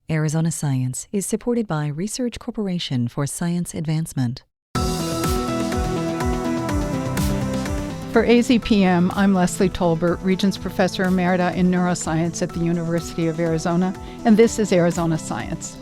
Arizona Science is supported by Research Corporation for Science Advancement. For AZPM, I'm Leslie Tolbert, Regents Professor Emerita in Neuroscience at the University of Arizona, and this is Arizona Science.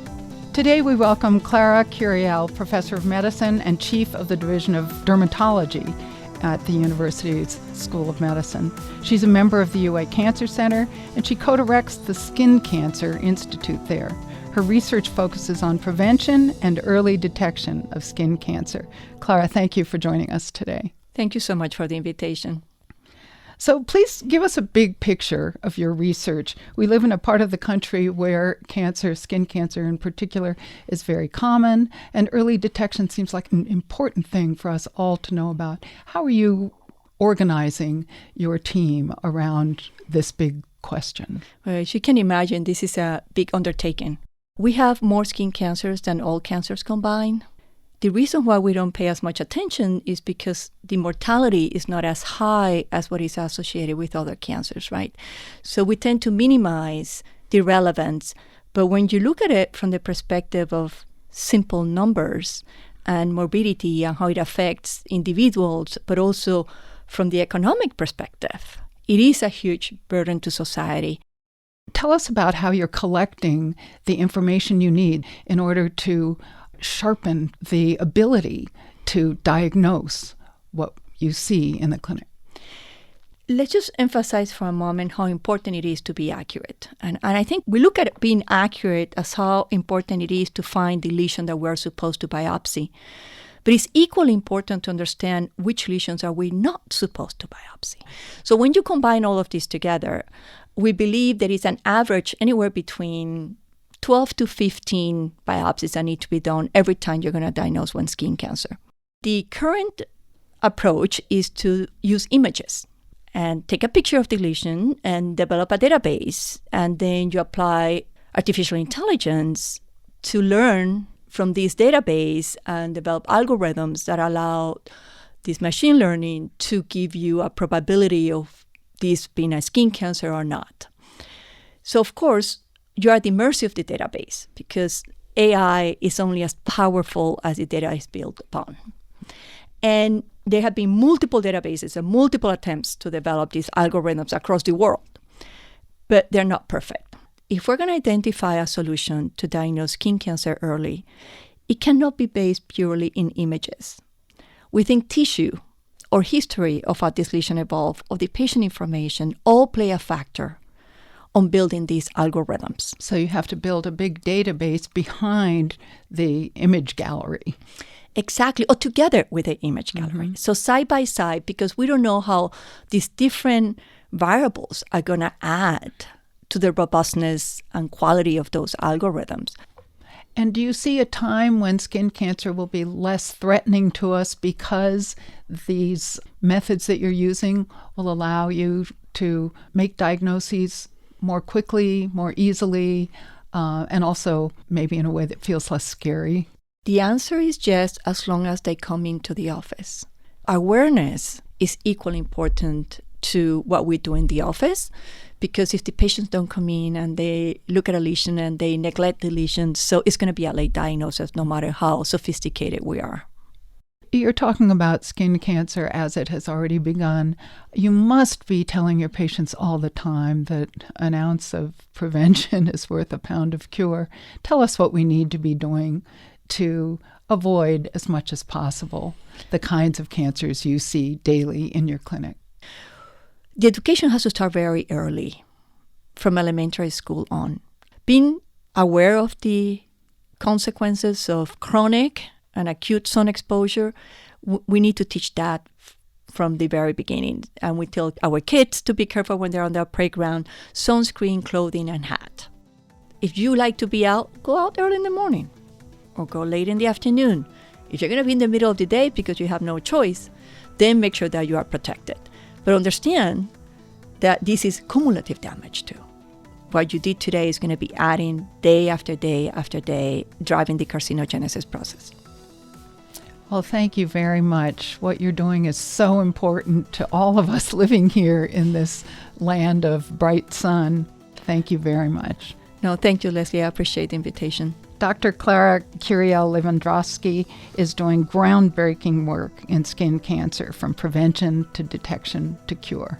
Today we welcome Clara Curiel, Professor of Medicine and Chief of the Division of Dermatology at the university's School of Medicine. She's a member of the UA Cancer Center, and she co-directs the Skin Cancer Institute there. Her research focuses on prevention and early detection of skin cancer. Clara, thank you for joining us today. Thank you so much for the invitation. So please give us a big picture of your research. We live in a part of the country where cancer, skin cancer in particular, is very common, and early detection seems like an important thing for us all to know about. How are you organizing your team around this big question? Well, as you can imagine, this is a big undertaking. We have more skin cancers than all cancers combined. The reason why we don't pay as much attention is because the mortality is not as high as what is associated with other cancers, right? So we tend to minimize the relevance. But when you look at it from the perspective of simple numbers and morbidity and how it affects individuals, but also from the economic perspective, it is a huge burden to society. Tell us about how you're collecting the information you need in order to sharpen the ability to diagnose what you see in the clinic. Let's just emphasize for a moment how important it is to be accurate. And I think we look at being accurate as how important it is to find the lesion that we're supposed to biopsy. But it's equally important to understand which lesions are we not supposed to biopsy. So when you combine all of this together, we believe there is an average anywhere between 12 to 15 biopsies that need to be done every time you're going to diagnose one skin cancer. The current approach is to use images and take a picture of the lesion and develop a database. And then you apply artificial intelligence to learn from this database and develop algorithms that allow this machine learning to give you a probability of this being a skin cancer or not. So, of course, you are at the mercy of the database because AI is only as powerful as the data is built upon. And there have been multiple databases and multiple attempts to develop these algorithms across the world, but they're not perfect. If we're going to identify a solution to diagnose skin cancer early, it cannot be based purely in images. We think tissue or history of how this lesion evolved, or the patient information, all play a factor on building these algorithms. So you have to build a big database behind the image gallery. Exactly, or together with the image gallery. Mm-hmm. So side by side, because we don't know how these different variables are going to add to the robustness and quality of those algorithms. And do you see a time when skin cancer will be less threatening to us because these methods that you're using will allow you to make diagnoses more quickly, more easily, and also maybe in a way that feels less scary? The answer is yes, as long as they come into the office. Awareness is equally important to what we do in the office, because if the patients don't come in and they look at a lesion and they neglect the lesion, so it's going to be a late diagnosis no matter how sophisticated we are. You're talking about skin cancer as it has already begun. You must be telling your patients all the time that an ounce of prevention is worth a pound of cure. Tell us what we need to be doing to avoid as much as possible the kinds of cancers you see daily in your clinic. The education has to start very early, from elementary school on. Being aware of the consequences of chronic and acute sun exposure, we need to teach that from the very beginning. And we tell our kids to be careful when they're on their playground, sunscreen, clothing, and hat. If you like to be out, go out early in the morning or go late in the afternoon. If you're going to be in the middle of the day because you have no choice, then make sure that you are protected. But understand that this is cumulative damage too. What you did today is going to be adding day after day after day, driving the carcinogenesis process. Well, thank you very much. What you're doing is so important to all of us living here in this land of bright sun. Thank you very much. No, thank you, Leslie. I appreciate the invitation. Dr. Clara Kiriel-Lewandowski is doing groundbreaking work in skin cancer, from prevention to detection to cure.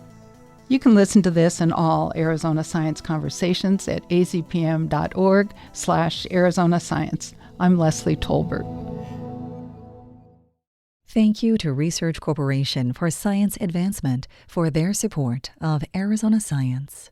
You can listen to this and all Arizona Science Conversations at azpm.org/Arizona Science. I'm Leslie Tolbert. Thank you to Research Corporation for Science Advancement for their support of Arizona Science.